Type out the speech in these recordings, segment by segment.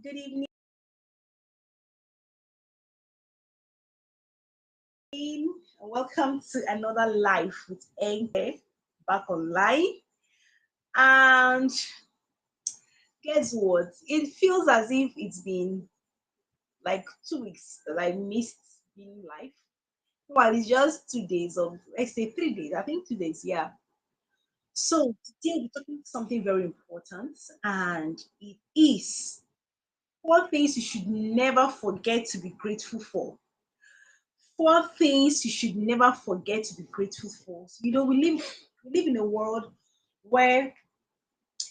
Good evening and welcome to another live with Enke back online. And guess what? It feels as if it's been like 2 weeks that I missed being live. Well, it's just 2 days of, I say 3 days, I think 2 days, yeah. So today we're talking something very important, and it is four things you should never forget to be grateful for. Four things you should never forget to be grateful for. So, we live in a world where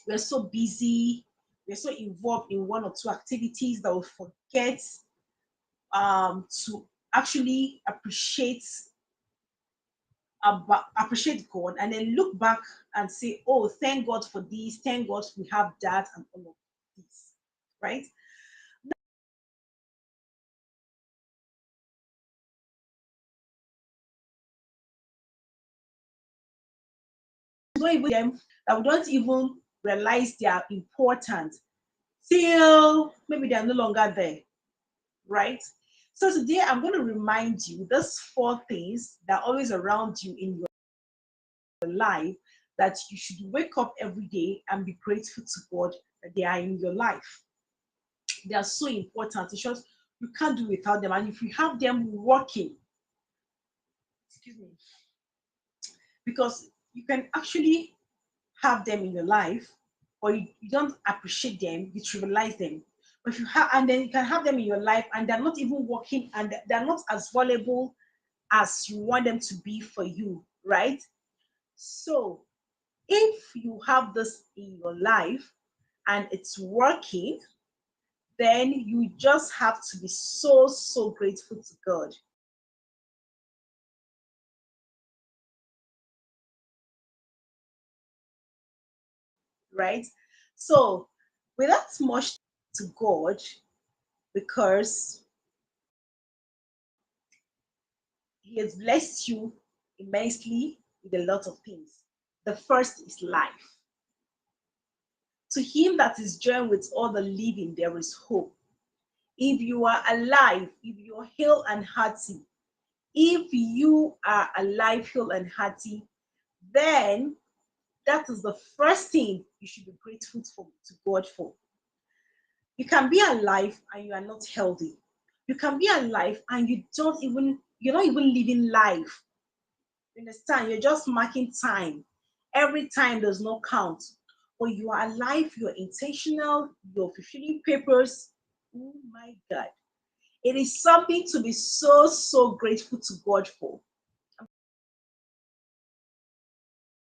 we're so busy, we're so involved in one or two activities that we forget to actually appreciate God, and then look back and say, "Oh, thank God for this. Thank God we have that, and all of this." Right? Don't even them that we don't even realize they are important till maybe they are no longer there, right? So today I'm going to remind you those four things that are always around you in your life that you should wake up every day and be grateful to God that they are in your life. They are so important. It's just you can't do without them. And if you have them working, excuse me, because you can actually have them in your life, or you don't appreciate them, you trivialize them. But if you have, and then you can have them in your life and they're not even working and they're not as valuable as you want them to be for you, right? So if you have this in your life and it's working, then you just have to be so, so grateful to God, right? So without much to God, because He has blessed you immensely with a lot of things. The first is life. To him that is joined with all the living, there is hope. If you are alive, if you're hale and hearty, if you are alive, hale and hearty, then that is the first thing you should be grateful for, to God for. You can be alive and you are not healthy. You can be alive and you're not even living life. You understand? You're just marking time. Every time does not count. But you are alive, you're intentional, you're fulfilling purpose. Oh my God. It is something to be so, so grateful to God for.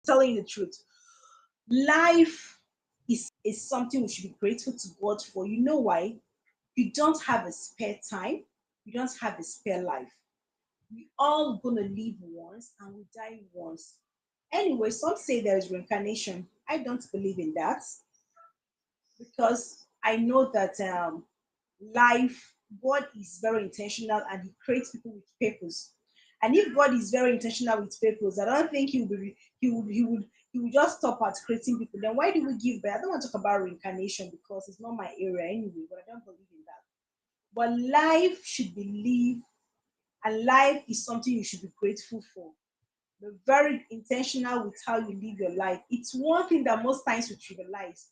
Telling you the truth. Life is something we should be grateful to God for. You know why? You don't have a spare time, you don't have a spare life. We all gonna live once and we die once. Anyway, some say there is reincarnation. I don't believe in that because I know that life, God is very intentional and He creates people with purpose. And if God is very intentional with purpose, I don't think He would just stop at creating people. Then why do we give birth? I don't want to talk about reincarnation because it's not my area anyway, but I don't believe in that. But life should be lived, and life is something you should be grateful for. Be very intentional with how you live your life. It's one thing that most times we trivialize.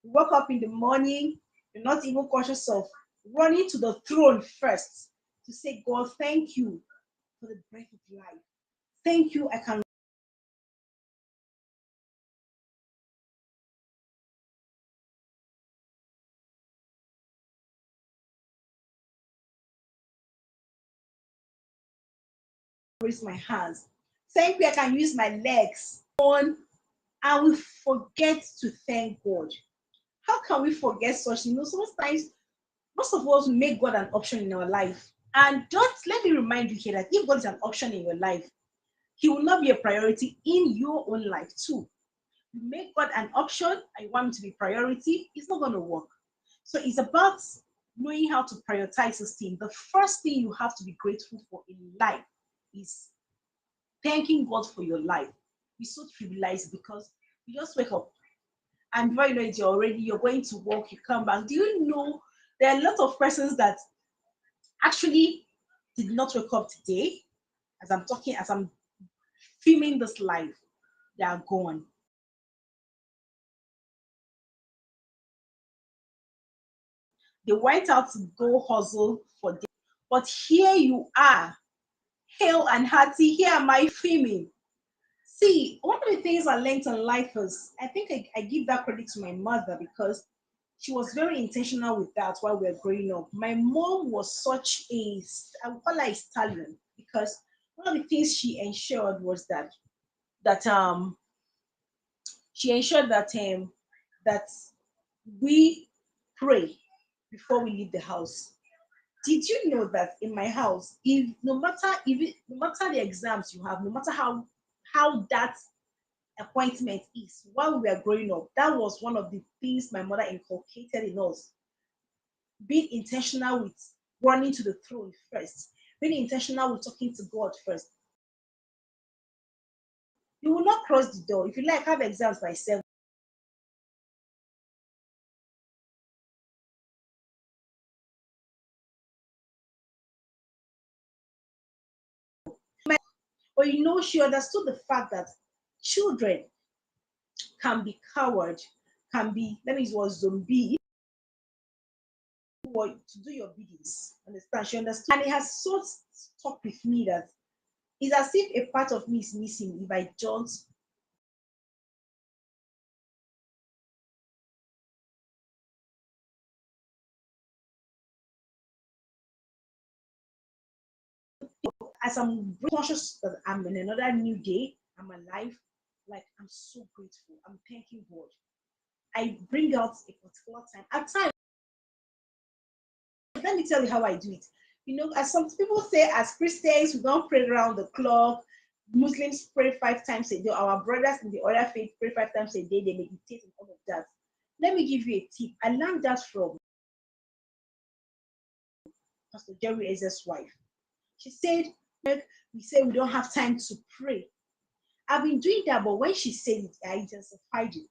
You wake up in the morning, you're not even conscious of running to the throne first to say, God, thank you for the breath of life. Thank you, I can raise my hands. Thank you, I can use my legs. And we forget to thank God. How can we forget such? Sometimes most of us make God an option in our life. And don't let me remind you here that if God is an option in your life, He will not be a priority in your own life too. You make God an option and you want Him to be priority, it's not going to work. So it's about knowing how to prioritize this thing. The first thing you have to be grateful for in life is thanking God for your life. We so trivialize because you just wake up and before you know it, you're going to work, you come back. Do you know There are a lot of persons that actually did not wake up today. As I'm filming this live, they are gone. They went out to go hustle for day. But here you are, hale and hearty. Here am I filming. See, one of the things I learned in life is I think I give that credit to my mother because she was very intentional with that while we were growing up. My mom was such a, I would call her a stallion because one of the things she ensured was that she ensured that we pray before we leave the house. Did you know that in my house, if no matter no matter the exams you have, no matter how that appointment is, while we were growing up, that was one of the things my mother inculcated in us. Being intentional with running to the throne first, being intentional with talking to God first. You will not cross the door. If you like, have exams by 7. But she understood the fact that children can be coward, can be, let me use what zombie or to do your biddings. Understand? She understood. And it has so stuck with me that it's as if a part of me is missing if I don't. As I'm conscious that I'm in another new day, I'm alive, like I'm so grateful. I'm thanking God. I bring out a particular time. At times, let me tell you how I do it. As some people say, as Christians, we don't pray around the clock. Muslims pray 5 times a day. Our brothers in the other faith pray 5 times a day. They meditate and all of that. Let me give you a tip. I learned that from Pastor Jerry Ezra's wife. She said, we say we don't have time to pray. I've been doing that, but when she said it, I intensified it.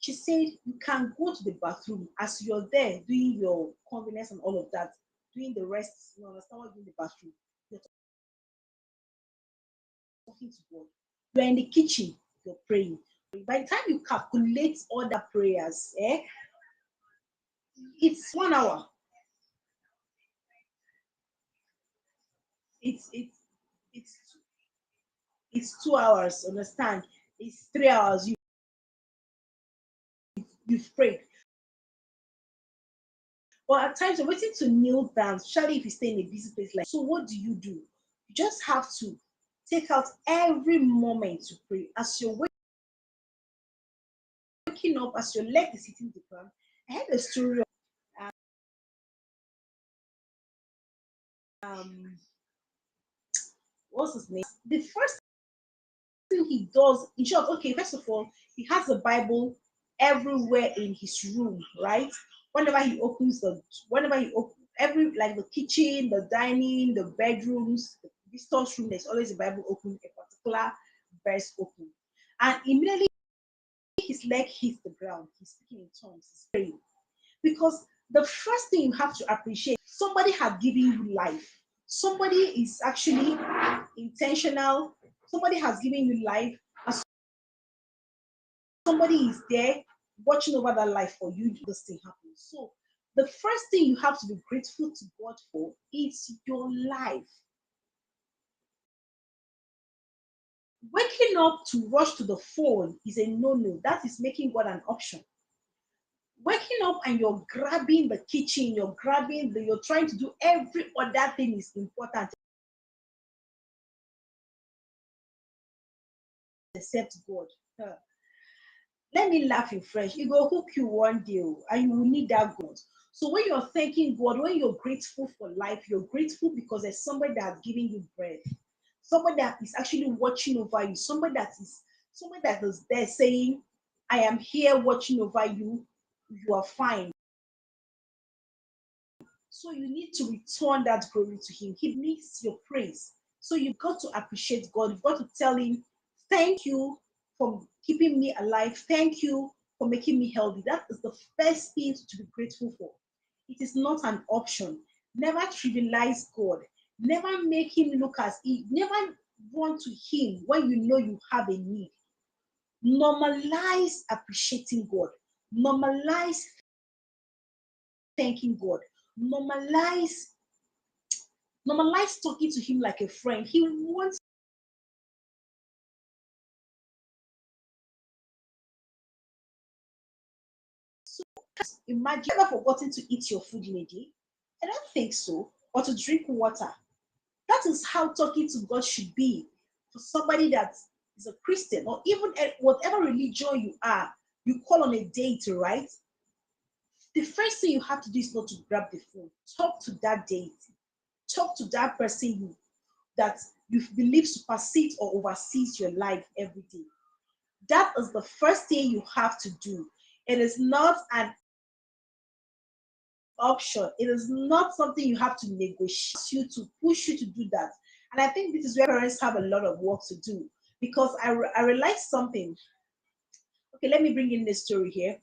She said you can go to the bathroom as you're there doing your convenience and all of that, doing the rest. You understand what you're doing in the bathroom? You're talking to God. You're in the kitchen, you're praying. By the time you calculate all the prayers, it's 1 hour. It's it's it's it's 2 hours. Understand? It's 3 hours. You've prayed. But at times you're waiting to kneel down, especially if you stay in a busy place like so. What do? You just have to take out every moment to pray. As you're waking up, as your leg is hitting the ground. I heard a story of um what's his name? The first thing he does, in short, okay, first of all, he has the Bible everywhere in his room, right? Whenever he opens the whenever he opens every like the kitchen, the dining, the bedrooms, the visitors room, there's always a Bible open, a particular verse open. And immediately his leg hits the ground, he's speaking in tongues, he's praying. Because the first thing you have to appreciate, somebody has given you life. Somebody is actually intentional. Somebody has given you life. And somebody is there watching over that life for you. This thing happens. So the first thing you have to be grateful to God for is your life. Waking up to rush to the phone is a no-no. That is making God an option. Waking up and you're grabbing the kitchen, you're trying to do every other thing is important except God. Let me laugh in French. It will hook you one day, and you will need that God. So when you're thanking God, when you're grateful for life, you're grateful because there's somebody that's giving you breath, somebody that is actually watching over you, somebody that is there saying, I am here watching over you, you are fine. So you need to return that glory to Him. He needs your praise. So you've got to appreciate God. You've got to tell Him, thank you for keeping me alive. Thank you for making me healthy. That is the first thing to be grateful for. It is not an option. Never trivialize God. Never make him look as if, never run to him when you know you have a need. Normalize appreciating God. Normalize thanking God. Normalize, normalize talking to him like a friend. He wants. Imagine ever forgotten to eat your food in a day? I don't think so. Or to drink water. That is how talking to God should be for somebody that is a Christian or even whatever religion you are. You call on a deity, right? The first thing you have to do is not to grab the phone. Talk to that deity. Talk to that person that you believe supersedes or oversees your life every day. That is the first thing you have to do. It is not an option. It is not something you have to negotiate you to push you to do that. And I think this is where parents have a lot of work to do because I realized something. Okay, let me bring in this story here.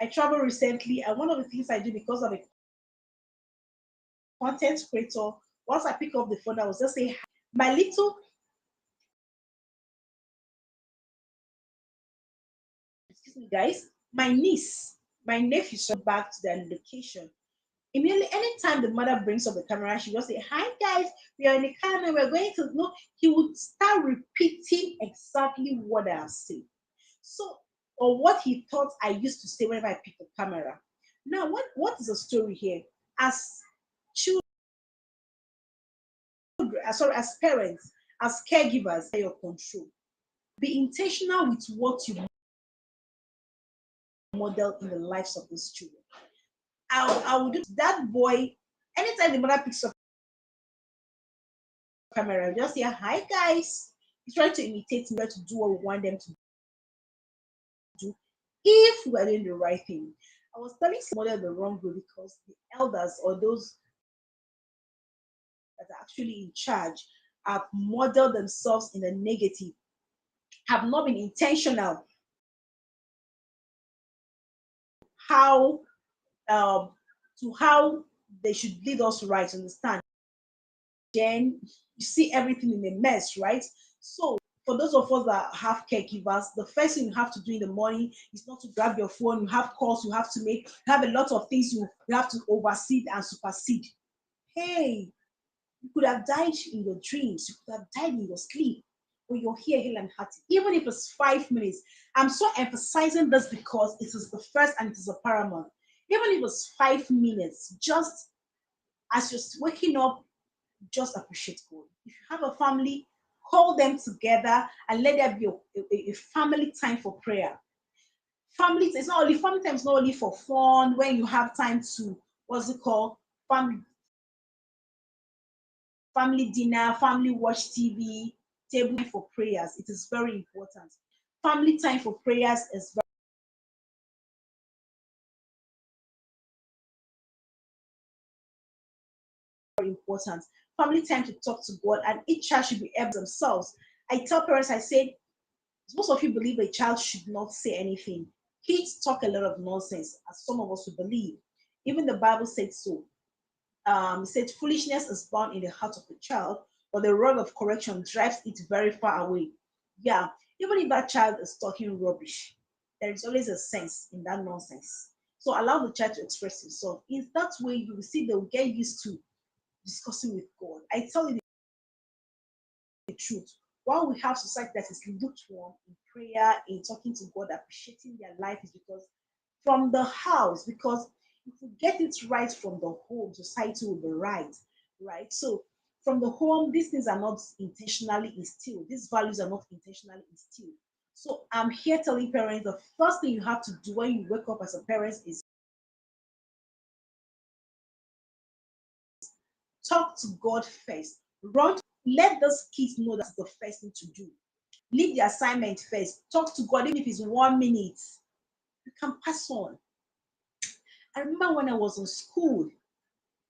I traveled recently, and one of the things I do because of a content creator, once I pick up the phone, I was just say, my little, excuse me, guys, my niece, my nephew, so back to their location. Immediately, anytime the mother brings up the camera, she just say, "Hi guys, we are in the car and we're going to no." He would start repeating exactly what I have said. So, or what he thought I used to say whenever I pick the camera. Now, what is the story here? As children, sorry, as parents, as caregivers, your control. Be intentional with what you model in the lives of these children. I would do that boy anytime the mother picks up camera, just say, "Hi guys." He's trying to imitate me to do what we want them to do if we are doing the right thing. I was telling some mother the wrong way because the elders or those that are actually in charge have modeled themselves in the negative, have not been intentional how um to how they should lead us right, understand? Then you see everything in a mess, right? So for those of us that have caregivers, the first thing you have to do in the morning is not to grab your phone. You have calls you have to make, you have a lot of things you have to oversee and supersede. Hey, you could have died in your dreams, you could have died in your sleep, but you're here, hale and hearty, even if it's 5 minutes. I'm so emphasizing this because it is the first and it is a paramount. Even if it's 5 minutes, just as you're waking up, just appreciate God. If you have a family, call them together and let there be a family time for prayer. Family, it's not only family time, it's not only for fun when you have time to what's it called? Family dinner, family watch TV, table time for prayers. It is very important. Family time for prayers is very important. Family time to talk to God, and each child should be able themselves. I tell parents, I say, most of you believe a child should not say anything. Kids talk a lot of nonsense, as some of us would believe. Even the Bible said so. It said, "Foolishness is born in the heart of the child, but the rod of correction drives it very far away." Yeah, even if that child is talking rubbish, there is always a sense in that nonsense. So allow the child to express himself. In that way, you will see they'll get used to discussing with God. I tell you the truth. While we have society that is lukewarm in prayer, in talking to God, appreciating their life, is because from the house, because if we get it right from the home, society will be right, right? So from the home, these things are not intentionally instilled. These values are not intentionally instilled. So I'm here telling parents the first thing you have to do when you wake up as a parent is talk to God first. Run, let those kids know that's the first thing to do. Leave the assignment first. Talk to God, even if it's 1 minute. You can pass on. I remember when I was in school,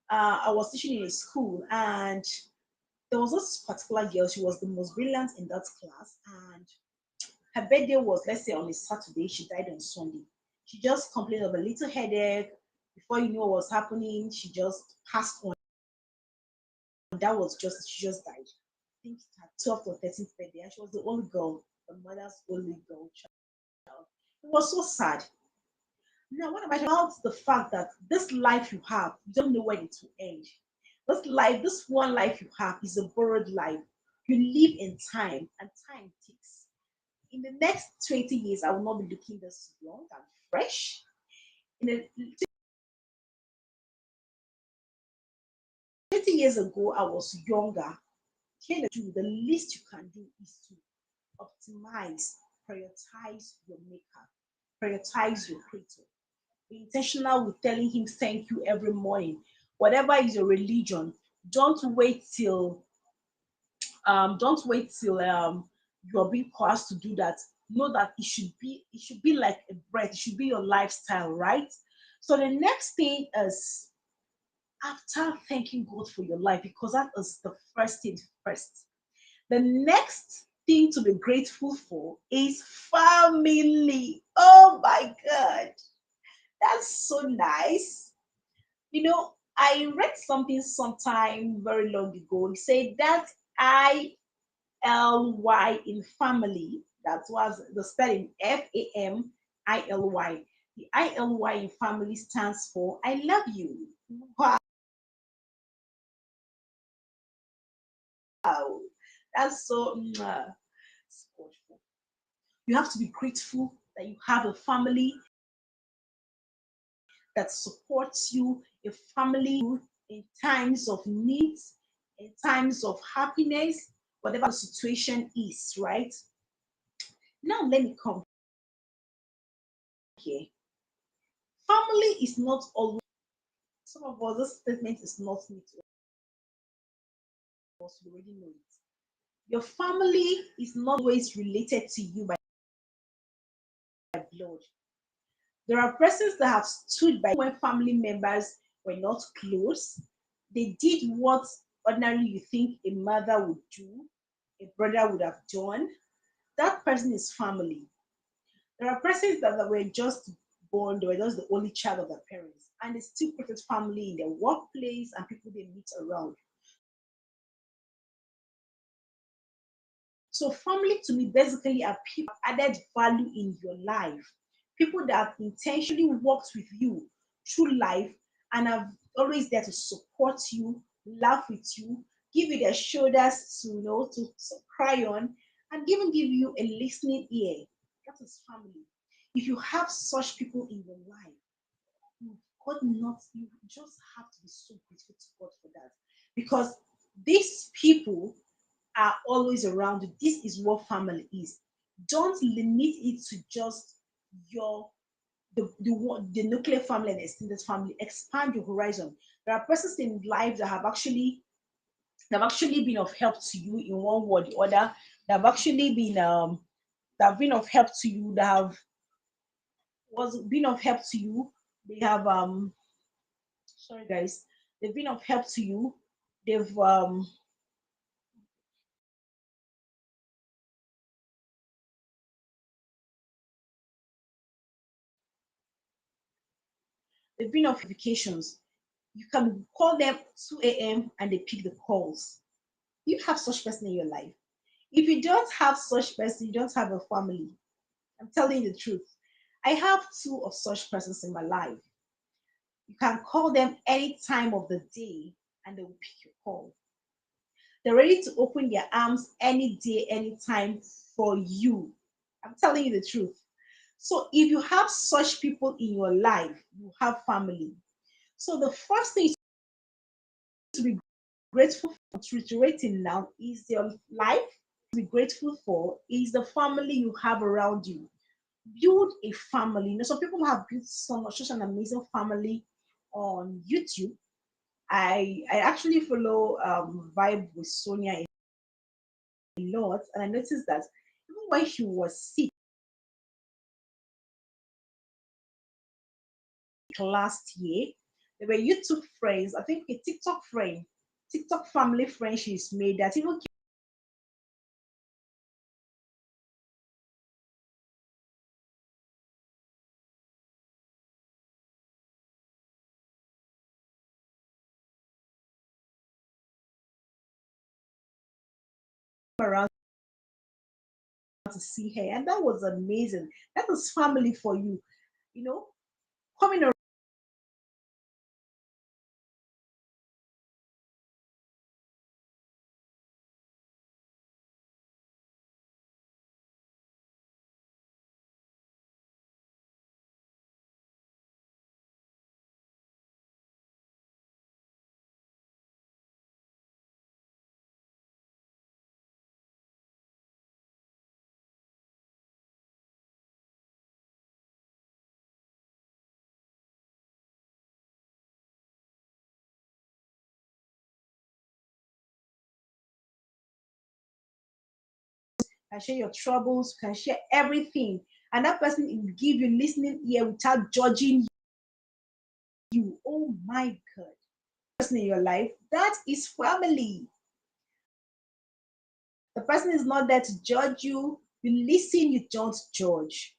I was teaching in a school, and there was this particular girl. She was the most brilliant in that class, and her birthday was, let's say, on a Saturday. She died on Sunday. She just complained of a little headache, Before you know what was happening, she just passed on. That was just she just died. I think it's her 12th or 13th birthday, and she was the only girl, the mother's only girl child. It was so sad. Now, what about the fact that this life you have, you don't know when it will end? This life, this one life you have, is a borrowed life. You live in time, and time ticks. In the next 20 years, I will not be looking this young and fresh. In the 20 years ago, I was younger. The least you can do is to optimize, prioritize your maker, prioritize your creator. Be intentional with telling him thank you every morning. Whatever is your religion, don't wait till you're being coerced to do that. Know that it should be like a breath, it should be your lifestyle, right? So the next thing is, after thanking God for your life, because that is the first thing first. The next thing to be grateful for is family. Oh my God, that's so nice. I read something sometime very long ago. It said that ILY in family, that was the spelling FAMILY. The ILY in family stands for I love you. Wow, that's so thoughtful. You have to be grateful that you have a family that supports you, a family in times of needs, in times of happiness, whatever the situation is, right? Now, let me come here. Family is not always, some of us, this statement is not new to us, we already know it. Your family is not always related to you by blood. There are persons that have stood by when family members were not close. They did what ordinarily you think a mother would do, a brother would have done. That person is family. There are persons that were just born, they were just the only child of their parents, and they still created family in their workplace and people they meet around. So, family to me basically are people added value in your life, people that have intentionally worked with you through life and are always there to support you, laugh with you, give you their shoulders to to cry on, and even give you a listening ear. That is family. If you have such people in your life, you God not you just have to be so grateful to God for that, because these people are always around you. This is what family is. Don't limit it to just your the nuclear family and extended family. Expand your horizon. There are persons in life that have actually been of help to you in one way or the other. That have actually been of help to you. That have was been of help to you. They have sorry guys. They've been of help to you. They've been of notifications. You can call them 2 a.m. and they pick the calls. You have such person in your life. If you don't have such person, you don't have a family. I'm telling you the truth. I have two of such persons in my life. You can call them any time of the day and they will pick your call. They're ready to open their arms any day, anytime for you. I'm telling you the truth. So if you have such people in your life, you have family. So the first thing to be grateful for, reiterating now, is your life. To be grateful for is the family you have around you. Build a family. Some people have built such an amazing family on YouTube. I actually follow Vibe with Sonia a lot, and I noticed that even when she was sick last year, there were YouTube friends, I think a TikTok friend, TikTok family friend she's made that even to see her, and that was amazing. That was family for you, you know, coming can share your troubles, you can share everything. And that person will give you listening ear without judging you. Oh my God. Person in your life, that is family. The person is not there to judge you. You listen, you don't judge.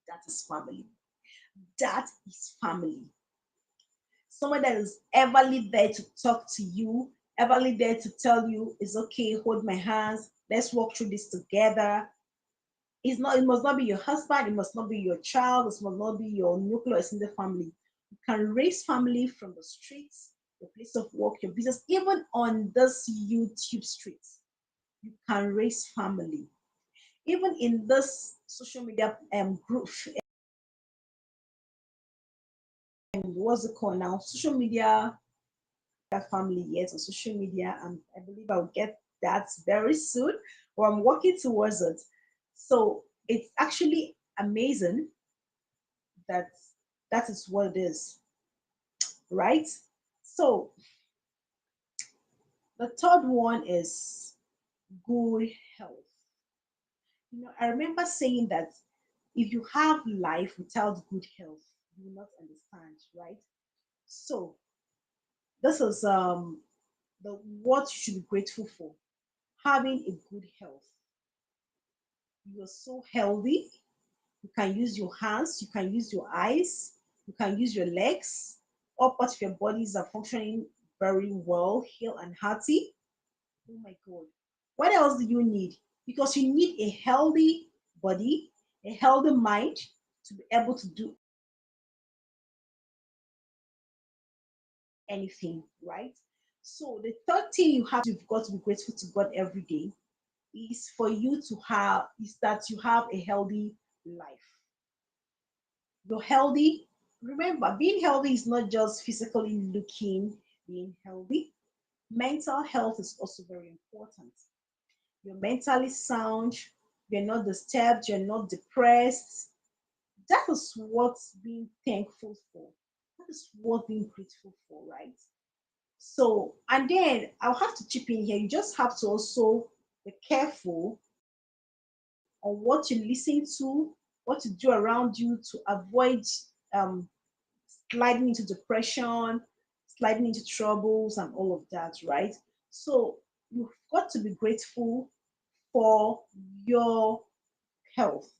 That is family. That is family. Someone that is everly there to talk to you, everly there to tell you it's okay, hold my hands, let's walk through this together. It must not be your husband, it must not be your child, it must not be your nuclear extended family. You can raise family from the streets, your place of work, your business, even on this YouTube streets. You can raise family. Even in this social media group, what's it called now? Social media family yet on social media, and I believe I'll get that very soon, or I'm working towards it. So it's actually amazing that that is what it is, right? So the third one is good health. I remember saying that if you have life without good health, you will not understand, right? So this is the what you should be grateful for. Having a good health. You're so healthy. You can use your hands, you can use your eyes, you can use your legs. All parts of your bodies are functioning very well, healed and hearty. Oh my God. What else do you need? Because you need a healthy body, a healthy mind to be able to do anything, right? So the third thing you've got to be grateful to God every day is for you to have is that you have a healthy life. You're healthy. Remember, being healthy is not just physically looking, being healthy. Mental health is also very important. You're mentally sound, you're not disturbed, you're not depressed. That is what being thankful for. That is what being grateful for, right? So, and then I'll have to chip in here. You just have to also be careful on what you listen to, what you do around you to avoid um, sliding into depression, sliding into troubles, and all of that, right? So you've got to be grateful for your health,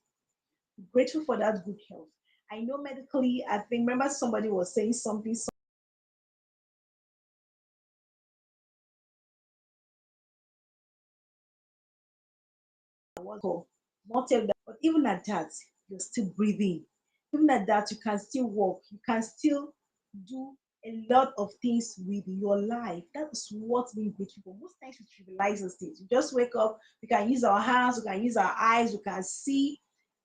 grateful for that good health. I know medically, I think, remember somebody was saying something, was called, not tell that, but even at that, you're still breathing. Even at that, you can still walk, you can still do a lot of things with your life. That's what's being grateful for. Most times we trivialize those things. We just wake up, we can use our hands, we can use our eyes, we can see.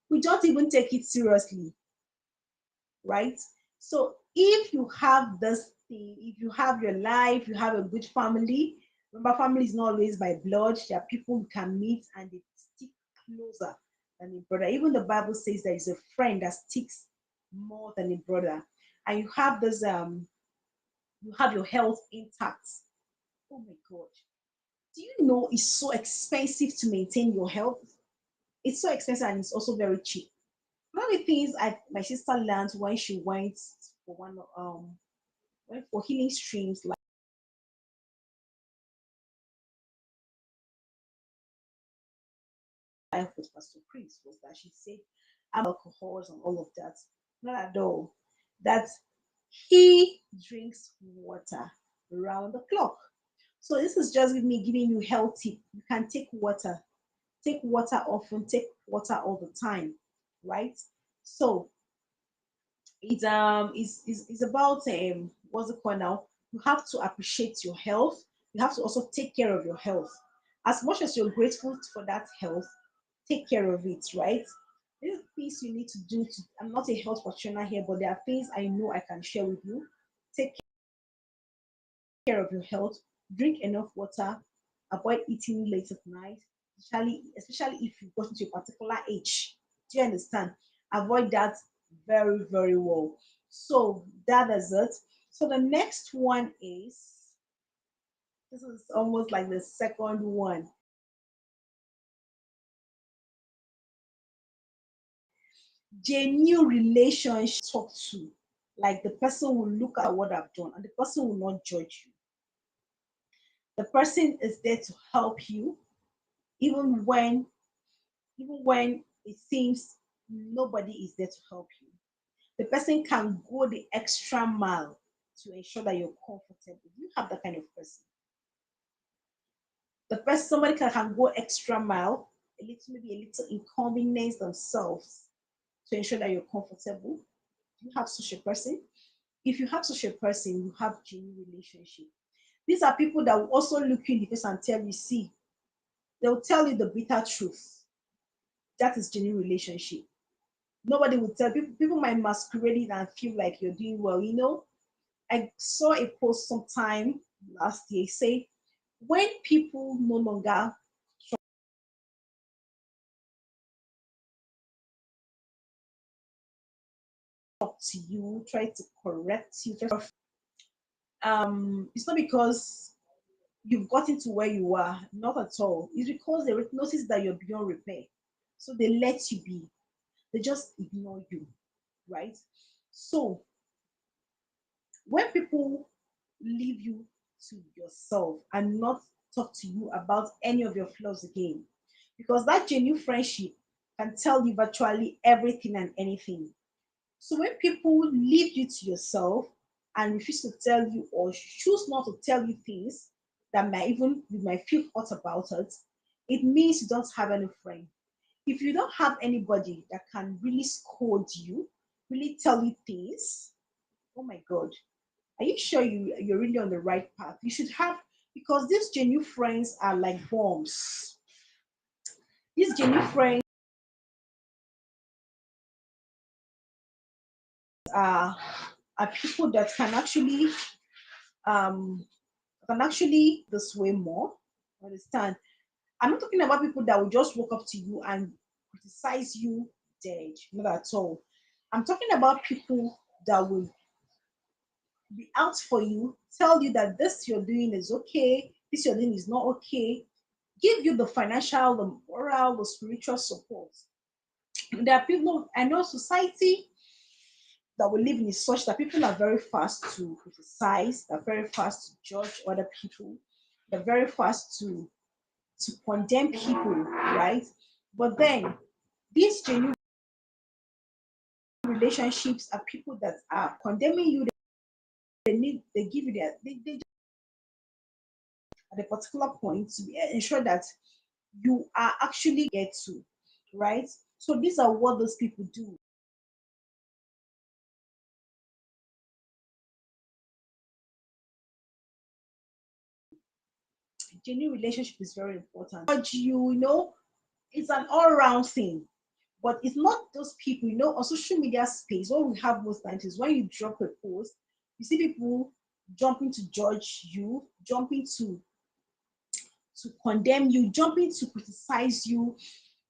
We don't even take it seriously, right? So if you have this thing, if you have your life, you have a good family. Remember, family is not always by blood. There are people you can meet and they stick closer than a brother. Even the Bible says there is a friend that sticks more than a brother. And you have your health intact. Oh my God. Do you know it's so expensive to maintain your health? It's so expensive and it's also very cheap. One of the things my sister learned when she went for went for healing streams life with Pastor Chris was that she said alcohols and all of that. Not at all. That he drinks water around the clock. So this is just me giving you health tip. You can take water. Take water often, take water all the time, right? So it's about what's it called now? You have to appreciate your health. You have to also take care of your health. As much as you're grateful for that health, take care of it, right? There's things you need to do to, I'm not a health practitioner here, but there are things I know I can share with you. Take care of your health, drink enough water, avoid eating late at night, especially if you've gotten to a particular age. Do you understand? Avoid that very, very well. So that is it. So the next one is, this is almost like the second one. Genuine relationship talk to. Like the person will look at what I've done and the person will not judge you. The person is there to help you even when it seems nobody is there to help you. The person can go the extra mile to ensure that you're comfortable. You have that kind of person. The person, somebody can go extra mile, maybe a little inconvenience themselves to ensure that you're comfortable. You have such a person. If you have such a person, you have genuine relationship. These are people that will also look you in the face and tell you, see, they'll tell you the bitter truth. That is genuine relationship. Nobody will tell people. People might masquerade it and feel like you're doing well. I saw a post sometime last year say when people no longer talk to you, try to correct you, it's not because you've gotten to where you are, not at all. It's because they notice that you're beyond repair. So they let you be. They just ignore you, right? So when people leave you to yourself and not talk to you about any of your flaws again, because that genuine friendship can tell you virtually everything and anything. So when people leave you to yourself and refuse to tell you or choose not to tell you things that might even you might feel hurt about it, it means you don't have any friend. If you don't have anybody that can really scold you, really tell you things, oh my god, are you sure you're really on the right path? You should have, because these genuine friends are like bombs. These genuine friends are are people that um can actually this way more. Understand? I'm not talking about people that will just walk up to you and criticize you dead. Not at all. I'm talking about people that will be out for you, tell you that this you're doing is okay, this you're doing is not okay, give you the financial, the moral, the spiritual support. There are people, I know society that we live in is such that people are very fast to criticize, they're very fast to judge other people, they're very fast to condemn people, right? But then these genuine relationships are people that are condemning you, they give you they at a particular point to ensure that you are actually get to, right? So these are what those people do. Genuine relationship is very important. But it's an all-round thing. But it's not those people, on social media space, what we have most times is when you drop a post, you see people jumping to judge you, jumping to condemn you, jumping to criticize you,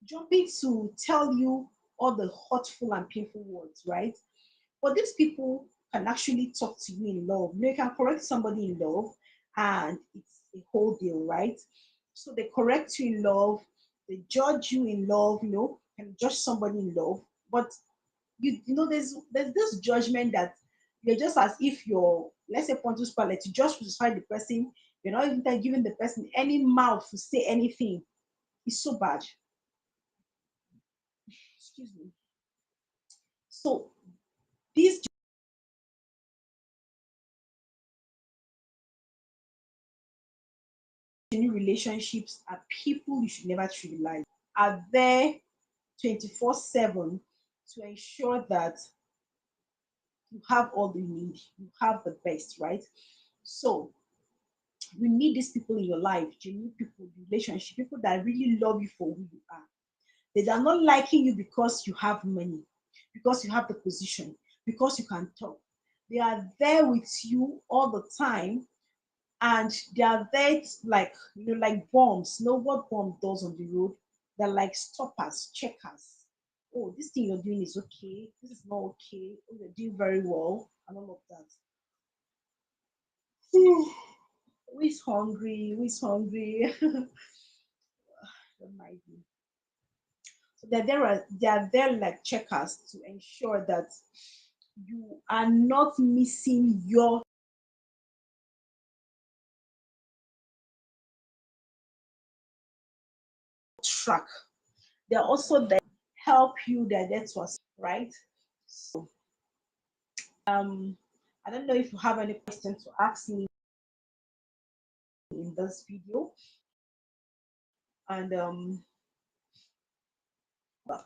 jumping to tell you all the hurtful and painful words, right? But these people can actually talk to you in love. You can correct somebody in love, and it's a whole deal, right? So they correct you in love, they judge you in love, and judge somebody in love. But there's this judgment that you're just as if you're, let's say, Pontius Pilate, to just crucify the person. You're not even giving the person any mouth to say anything. It's so bad. Excuse me. So these genuine relationships are people you should never trivialize. are there 24/7 to ensure that you have all you need, you have the best, right? So you need these people in your life, genuine people, relationship, people that really love you for who you are. They are not liking you because you have money, because you have the position, because you can talk. They are there with you all the time, and they are there like, like bombs. You know what bomb does on the road? They're like stoppers, checkers. Oh, this thing you're doing is okay. This is not okay. Oh, you're doing very well, and all of that. Who is hungry? Who is hungry? That might be. So they are there like checkers to ensure that you are not missing your track. They're also there to help you. They're there to us, right? So I don't know if you have any questions to ask me in this video. And back.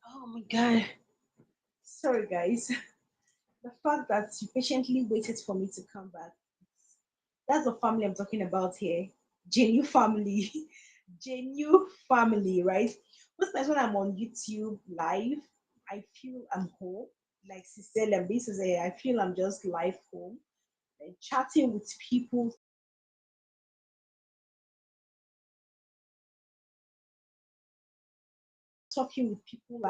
Oh my god. Sorry guys. The fact that you patiently waited for me to come back. That's the family I'm talking about here. Genuine family. Genuine family, right? Most times when I'm on YouTube live, I feel I'm home. Like Cicely and this is I feel I'm just live home and chatting with people, talking with people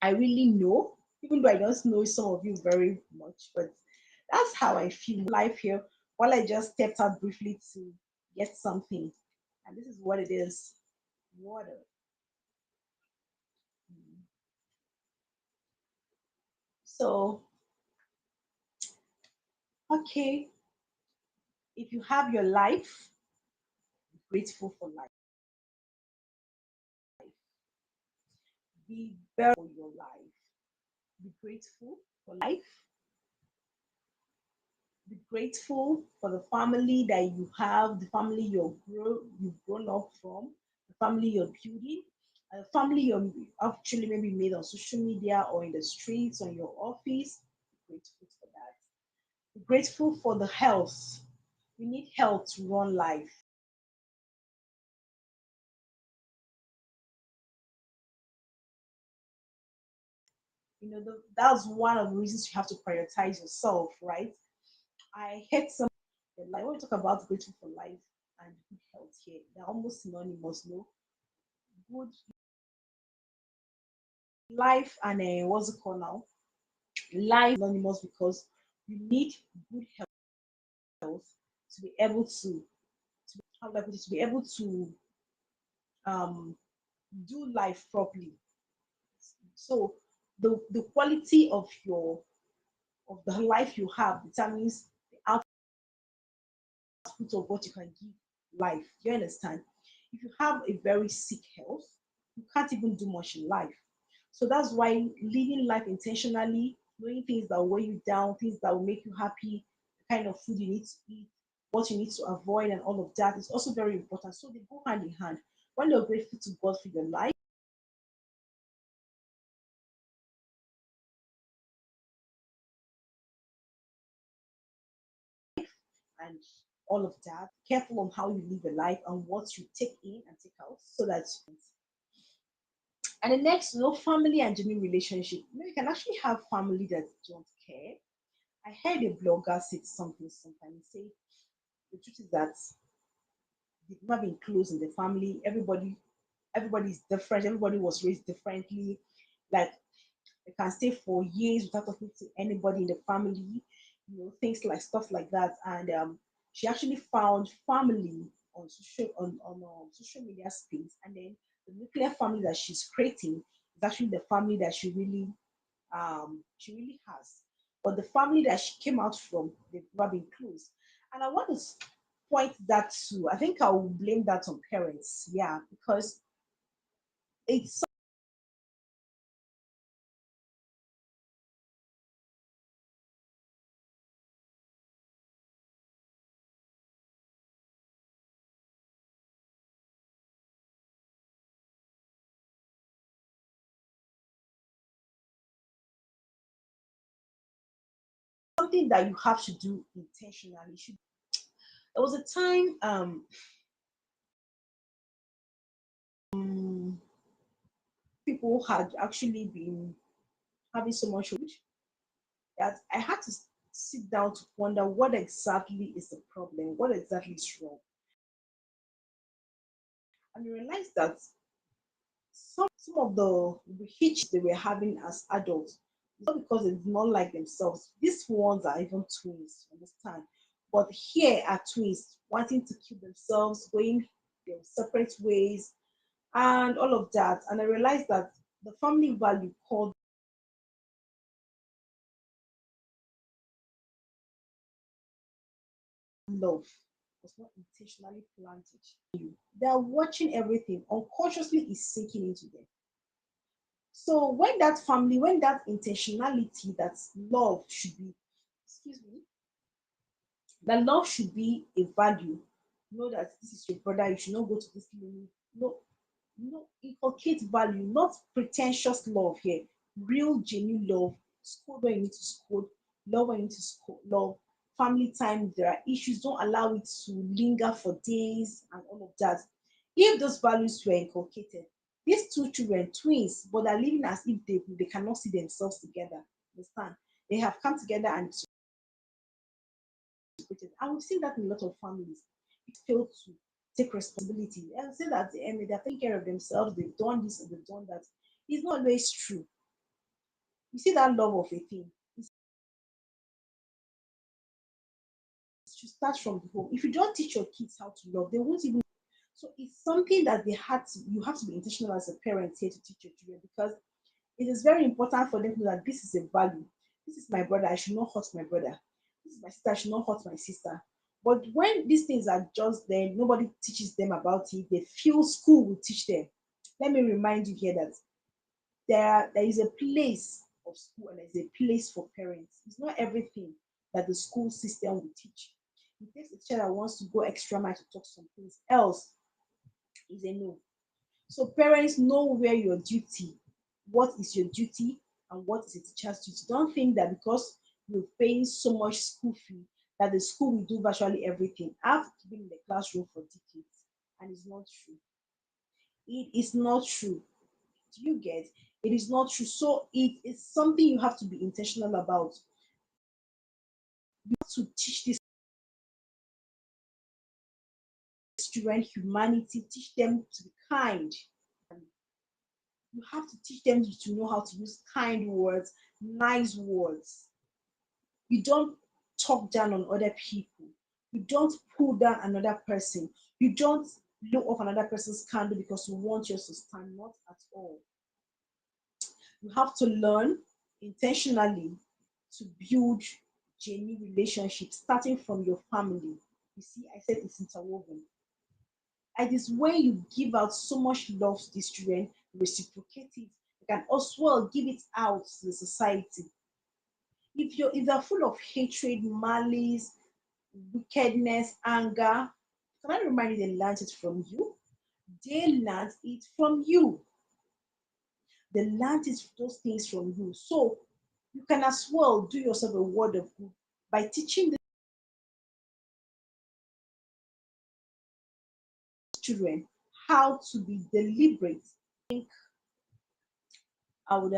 I really know, even though I don't know some of you very much, but that's how I feel live here. While I just stepped out briefly to get something, and this is what it is: water. So, okay, if you have your life, be grateful for life. Be very for your life. Be grateful for life. Be grateful for the family that you have, the family you've grown up from, the family you're building, and the family you're actually maybe made on social media or in the streets or in your office. Be grateful for that. Be grateful for the health. We need health to run life. That's one of the reasons you have to prioritize yourself, right? I heard some like when we talk about grateful for life and good health here, they're almost synonymous, no? Good life and what's it called now? Life anonymous because you need good health to be able to how do I put it, to be able to um do life properly. So the quality of the life you have determines the output of what you can give life. Do you understand? If you have a very sick health, you can't even do much in life. So that's why living life intentionally, knowing things that will weigh you down, things that will make you happy, the kind of food you need to eat, what you need to avoid and all of that is also very important. So they go hand in hand. When you're grateful to God for your life and all of that, careful on how you live your life and what you take in and take out so that. And the next, family and genuine relationship. You can actually have family that don't care. I heard a blogger say something sometimes. Say the truth is that they've not been close in the family. Everybody is different. Everybody was raised differently. Like they can stay for years without talking to anybody in the family. Things like stuff like that. And she actually found family on social media space, and then the nuclear family that she's creating is actually the family that she really has. But the family that she came out from, they've never been close. And I want to point that to, I think I will blame that on parents. Yeah, because it's something that you have to do intentionally. There was a time um, people had actually been having so much food that I had to sit down to wonder what exactly is the problem, what exactly is wrong. And I realized that some of the hitch they were having as adults, not because they did not like themselves. These ones are even twins, understand? But here are twins wanting to kill themselves, going their separate ways, and all of that. And I realized that the family value called love was not intentionally planted. They are watching everything unconsciously is sinking into them. So when that intentionality, that love should be, excuse me, that love should be a value. Know that this is your brother, you should not go to this limit. No, inculcate value, not pretentious love here. Real, genuine love. Scold when you need to scold, love when you need to love. Family time, if there are issues, don't allow it to linger for days and all of that. If those values were inculcated, these two children, twins, but are living as if they cannot see themselves together. Understand? They have come together and separated. And we've seen that in a lot of families. It failed to take responsibility and say that they're taking care of themselves, they've done this and they've done that. It's not always true. You see that love of a thing. It should start from the home. If you don't teach your kids how to love, they won't even. So it's something that you have to be intentional as a parent here to teach your children, because it is very important for them to know that this is a value. This is my brother, I should not hurt my brother. This is my sister, I should not hurt my sister. But when these things are just there, nobody teaches them about it. They feel school will teach them. Let me remind you here that there is a place of school and there's a place for parents. It's not everything that the school system will teach. It takes a child that wants to go extra mile to talk some things else is a no. So parents know where your duty, what is your duty and what is a teacher's duty. Don't think that because you're paying so much school fee that the school will do virtually everything. I've been in the classroom for decades and it's not true. It is not true. Do you get? It is not true. So it is something you have to be intentional about. You have to teach these children humanity, teach them to be kind. You have to teach them to know how to use kind words, nice words. You don't talk down on other people. You don't pull down another person. You don't blow off another person's candle because you want yours to stand. Not at all. You have to learn intentionally to build genuine relationships starting from your family. You see, I said it's interwoven. It is when you give out so much love to these children, reciprocate it, you can also well give it out to the society. If they're full of hatred, malice, wickedness, anger. Can I remind you they learned it from you? They learned it from you. They learned it, those things from you. So you can as well do yourself a word of good by teaching the children how to be deliberate. I think I would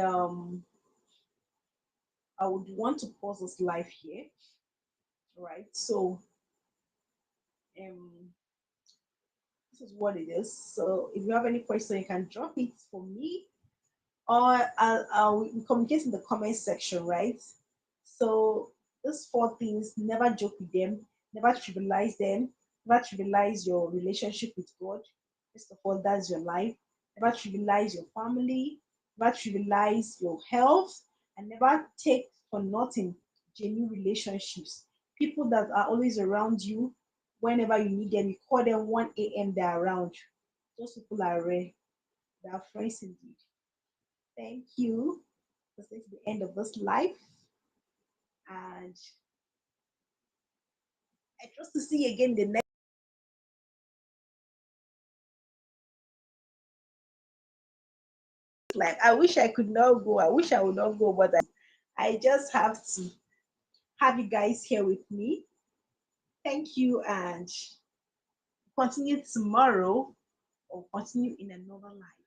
I would want to pause this live here, right? So um this is what it is. So if you have any question, you can drop it for me, or I'll communicate in the comment section, right? So those four things: never joke with them, never trivialize them, never trivialize your relationship with God. First of all, that's your life. Never trivialize your family, never trivialize your health, and never take for nothing genuine relationships. People that are always around you whenever you need them, you call them 1 a.m., they're around. Those people are rare. They are friends indeed. Thank you. This is the end of this life. And I trust to see you again the next life. I wish I could not go. I wish I would not go, but I just have to have you guys here with me. Thank you, and continue tomorrow or continue in another life.